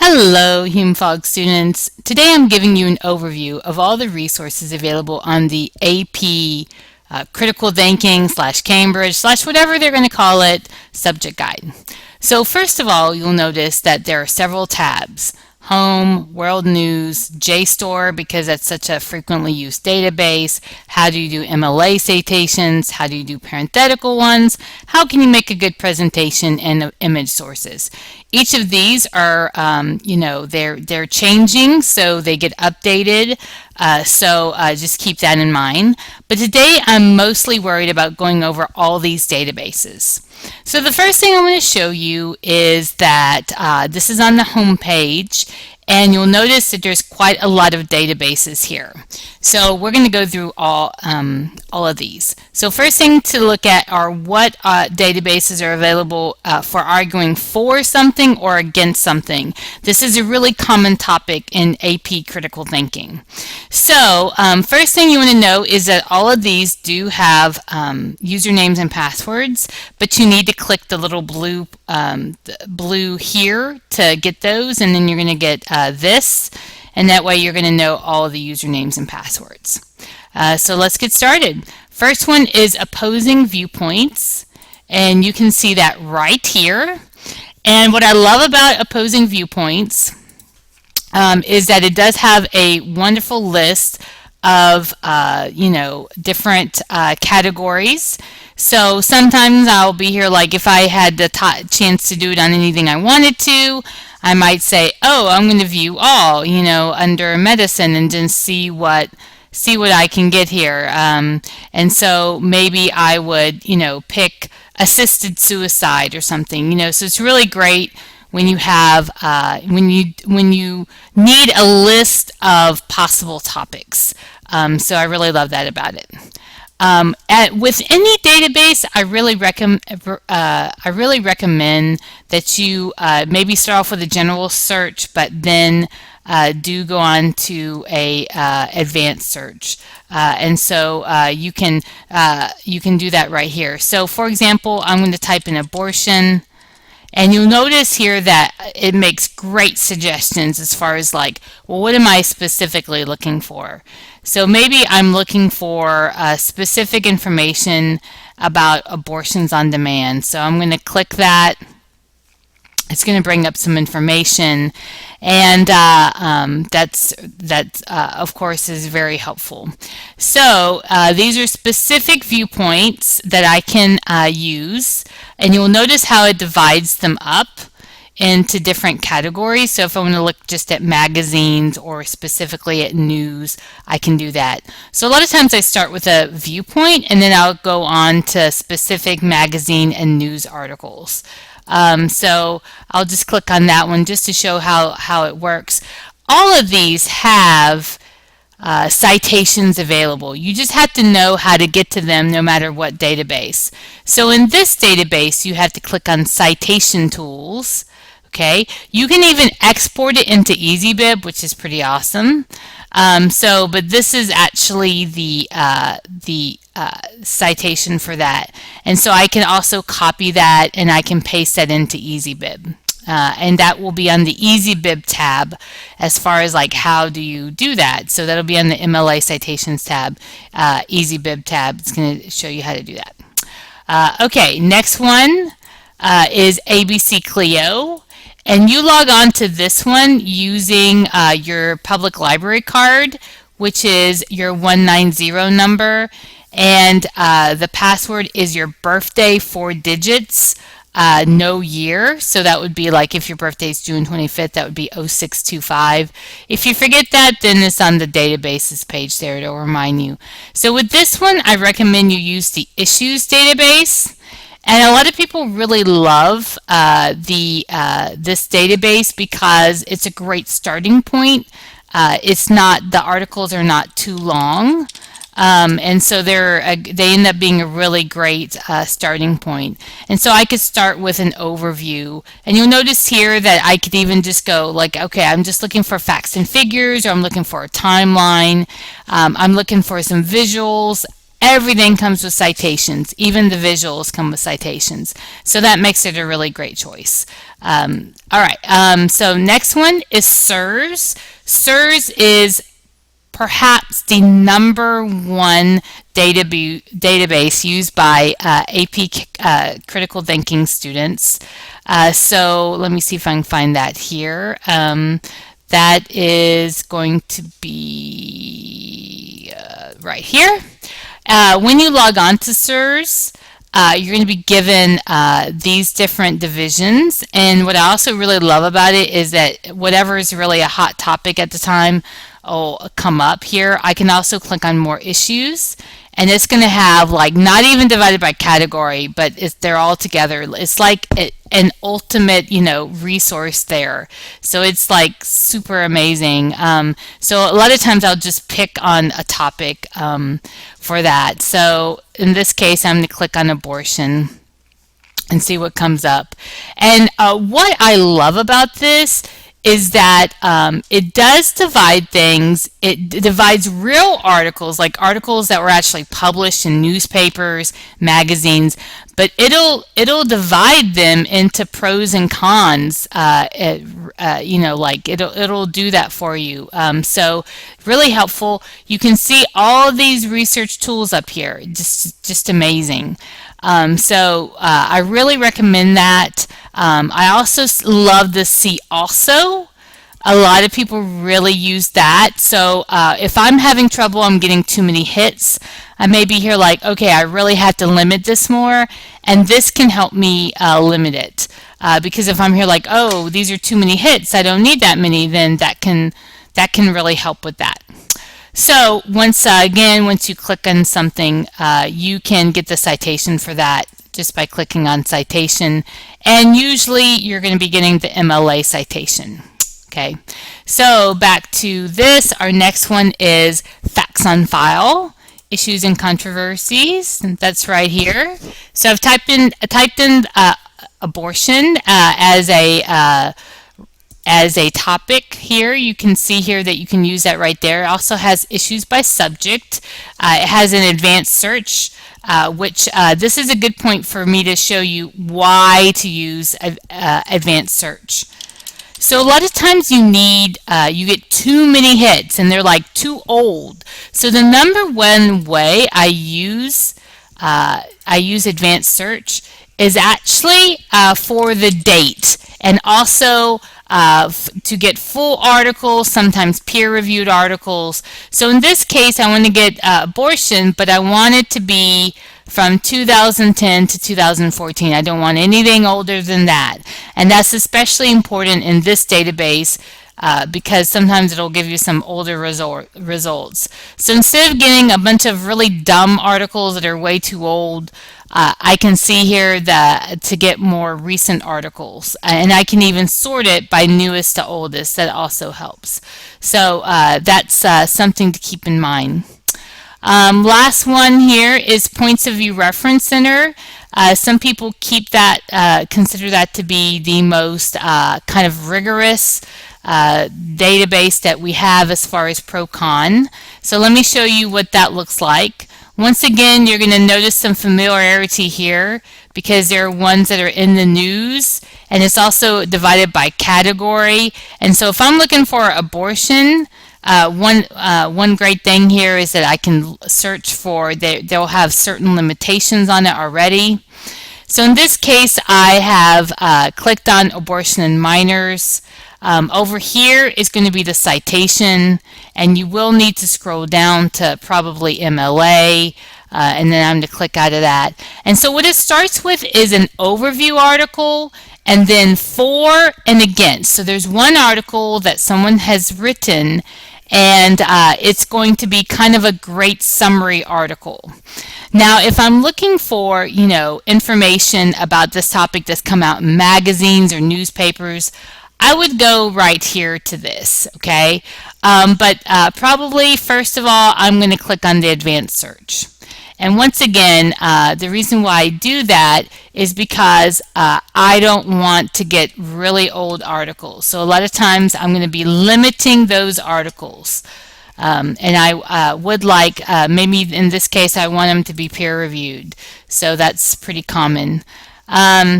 Hello, Hume-Fogg students. Today I'm giving you an overview of all the resources available on the AP Critical Thinking / Cambridge / whatever they're going to call it subject guide. So first of all, you'll notice that there are several tabs. Home, World News, JSTOR because that's such a frequently used database. How do you do MLA citations? How do you do parenthetical ones? How can you make a good presentation and image sources? Each of these are, they're changing, so they get updated. So just keep that in mind. But today I'm mostly worried about going over all these databases. So the first thing I'm going to show you is that this is on the home page, and you'll notice that there's quite a lot of databases here. So we're going to go through all of these. So first thing to look at are what databases are available for arguing for something or against something. This is a really common topic in AP Critical Thinking. So first thing you want to know is that all of these do have usernames and passwords, but you need to click the little blue here to get those, and then you're going to get this, and that way you're going to know all of the usernames and passwords. So let's get started. First one is opposing viewpoints, and you can see that right here. And what I love about opposing viewpoints is that it does have a wonderful list of different categories. So sometimes I'll be here, like if I had the chance to do it on anything I wanted to, I might say, oh, I'm going to view all, under medicine, and then see what I can get here. And so maybe I would, pick assisted suicide or something, so it's really great when you have, when you need a list of possible topics. So I really love that about it. With any database, I really recommend that you maybe start off with a general search, but then do go on to a advanced search, and so you can do that right here. So, for example, I'm going to type in abortion. And you'll notice here that it makes great suggestions as far as like, well, what am I specifically looking for? So maybe I'm looking for specific information about abortions on demand. So I'm going to click that. It's going to bring up some information, and that of course is very helpful. So these are specific viewpoints that I can use, and you'll notice how it divides them up into different categories. So if I want to look just at magazines or specifically at news, I can do that. So a lot of times I start with a viewpoint, and then I'll go on to specific magazine and news articles. So I'll just click on that one just to show how it works. All of these have citations available. You just have to know how to get to them no matter what database. So in this database, you have to click on Citation Tools. Okay, you can even export it into EasyBib, which is pretty awesome. But this is actually the citation for that, and so I can also copy that and I can paste that into EasyBib, and that will be on the EasyBib tab as far as like how do you do that. So that'll be on the MLA citations tab, EasyBib tab. It's going to show you how to do that. Okay, next one is ABC Clio. And you log on to this one using your public library card, which is your 190 number, and the password is your birthday, 4 digits, no year. So that would be like if your birthday is June 25th, that would be 0625. If you forget that, then it's on the databases page there. It'll remind you. So with this one, I recommend you use the issues database. And a lot of people really love this database because it's a great starting point. The articles are not too long, and so they end up being a really great starting point. And so I could start with an overview, and you'll notice here that I could even just go like, okay, I'm just looking for facts and figures, or I'm looking for a timeline, I'm looking for some visuals. everything comes with citations. Even the visuals come with citations. So that makes it a really great choice. All right, so next one is SIRS. SIRS is perhaps the #1 database used by AP critical thinking students. So let me see if I can find that here. That is going to be right here. When you log on to SIRS, you're going to be given these different divisions, and what I also really love about it is that whatever is really a hot topic at the time will come up here. I can also click on more issues, and it's going to have like not even divided by category, but they're all together. It's like an ultimate, resource there. So it's like super amazing. So a lot of times I'll just pick on a topic for that. So in this case, I'm going to click on abortion and see what comes up. And what I love about this is that it does divide things. It divides real articles, like articles that were actually published in newspapers, magazines, but it'll divide them into pros and cons. Like it'll do that for you. So really helpful. You can see all these research tools up here. Just amazing. So I really recommend that. I also love the See Also. A lot of people really use that. So if I'm having trouble, I'm getting too many hits, I may be here like, okay, I really have to limit this more, and this can help me limit it. Because if I'm here like, oh, these are too many hits, I don't need that many, then that can really help with that. So once you click on something, you can get the citation for that just by clicking on citation, and usually you're going to be getting the MLA citation. Okay, so back to this. Our next one is facts on file, issues and controversies, and that's right here. So I've typed in abortion as a topic here. You can see here that you can use that right there. It also has issues by subject. It has an advanced search, which this is a good point for me to show you why to use advanced search. So a lot of times you get too many hits and they're like too old. So the #1 way I use advanced search is actually for the date, and also to get full articles, sometimes peer-reviewed articles. So in this case, I want to get abortion, but I want it to be from 2010 to 2014. I don't want anything older than that. And that's especially important in this database because sometimes it'll give you some older results. So instead of getting a bunch of really dumb articles that are way too old, I can see here to get more recent articles, and I can even sort it by newest to oldest. That also helps. So that's something to keep in mind. Last one here is Points of View Reference Center. Some people consider that to be the most kind of rigorous database that we have as far as pro-con. So let me show you what that looks like. Once again, you're going to notice some familiarity here because there are ones that are in the news, and it's also divided by category. And so if I'm looking for abortion, one great thing here is that I can search for, they'll have certain limitations on it already. So in this case, I have clicked on abortion in minors. Over here is going to be the citation, and you will need to scroll down to probably MLA, and then I'm going to click out of that. And so what it starts with is an overview article, and then for and against. So there's one article that someone has written, and it's going to be kind of a great summary article. Now, if I'm looking for, information about this topic that's come out in magazines or newspapers, I would go right here to this, okay? But probably, first of all, I'm going to click on the advanced search. And once again, the reason why I do that is because I don't want to get really old articles. So a lot of times I'm going to be limiting those articles. And I would like, maybe in this case, I want them to be peer reviewed. So that's pretty common.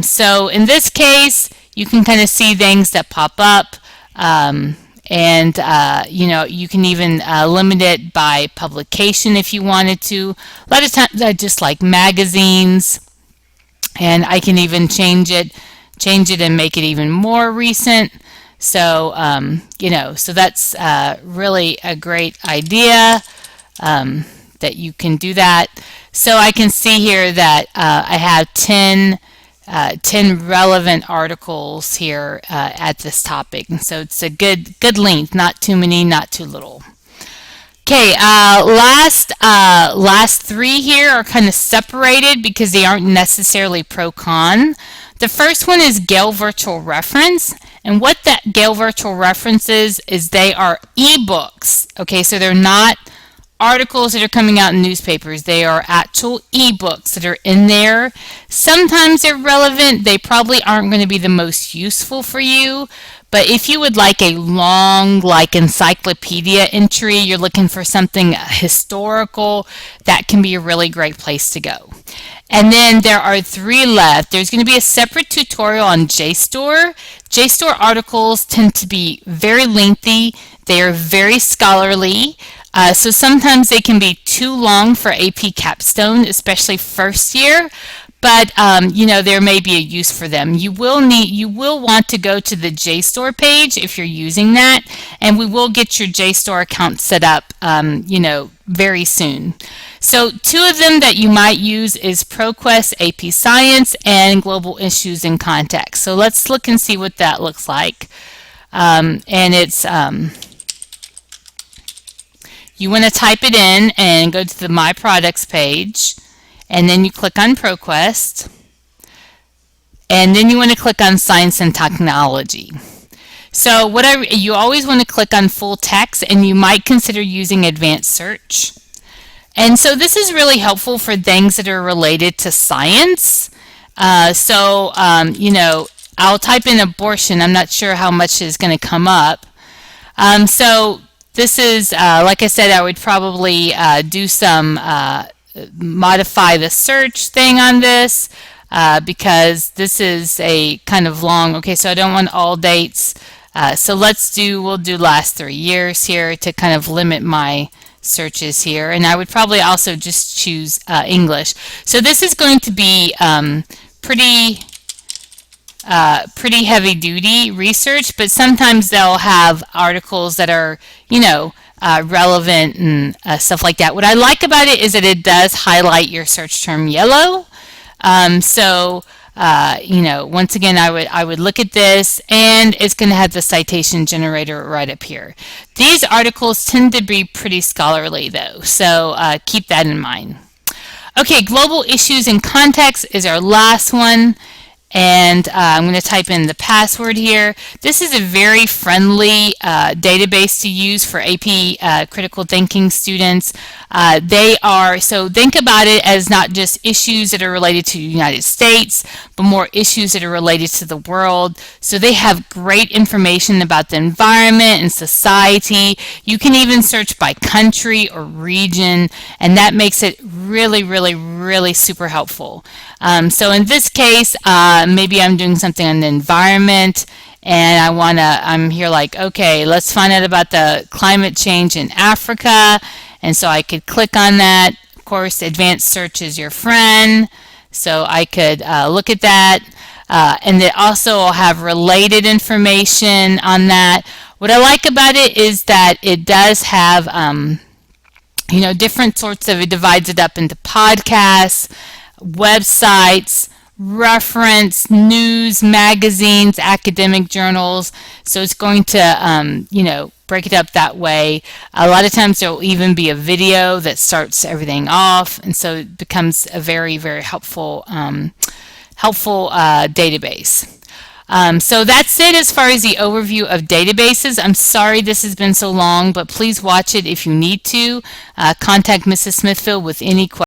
So in this case, you can kind of see things that pop up. And you can even limit it by publication if you wanted to. A lot of times I just like magazines, and I can even change it and make it even more recent. So so that's really a great idea, that you can do that. So I can see here that I have 10 relevant articles here at this topic. And so it's a good length, not too many, not too little. Okay, last three here are kind of separated because they aren't necessarily pro-con. The first one is Gale Virtual Reference, and what that Gale Virtual Reference is they are ebooks. Okay, so they're not articles that are coming out in newspapers. They are actual ebooks that are in there. Sometimes they're relevant. They probably aren't going to be the most useful for you, but if you would like a long, like encyclopedia entry, you're looking for something historical, that can be a really great place to go. And then there are three left. There's going to be a separate tutorial on JSTOR. JSTOR articles tend to be very lengthy. They are very scholarly. So sometimes they can be too long for AP Capstone, especially first year. But there may be a use for them. You will want to go to the JSTOR page if you're using that, and we will get your JSTOR account set up very soon. So two of them that you might use is ProQuest AP Science and Global Issues in Context. So let's look and see what that looks like. And it's you want to type it in and go to the My Products page, and then you click on ProQuest, and then you want to click on Science and Technology. So you always want to click on full text, and you might consider using advanced search. And so this is really helpful for things that are related to science. I'll type in abortion. I'm not sure how much is going to come up. So this is, like I said, I would probably do some modify the search thing on this because this is a kind of long. Okay, so I don't want all dates. So we'll do last 3 years here to kind of limit my searches here, and I would probably also just choose English. So this is going to be pretty heavy duty research, but sometimes they'll have articles that are relevant and stuff like that. What I like about it is that it does highlight your search term yellow. Once again, I would look at this, and it's going to have the citation generator right up here. These articles tend to be pretty scholarly though, so keep that in mind. Okay, Global Issues in Context is our last one. And I'm going to type in the password here. This is a very friendly database to use for AP critical thinking students. So think about it as not just issues that are related to the United States, but more issues that are related to the world. So they have great information about the environment and society. You can even search by country or region, and that makes it really, really, really super helpful. So in this case, maybe I'm doing something on the environment, and I'm here like, okay, let's find out about the climate change in Africa. And so I could click on that. Of course, advanced search is your friend. So I could look at that. And it also will have related information on that. What I like about it is that it does have, different sorts of, it divides it up into podcasts, websites, reference, news, magazines, academic journals. So it's going to, break it up that way. A lot of times there will even be a video that starts everything off, and so it becomes a very, very helpful database. So that's it as far as the overview of databases. I'm sorry this has been so long, but please watch it if you need to. Contact Mrs. Smithfield with any questions.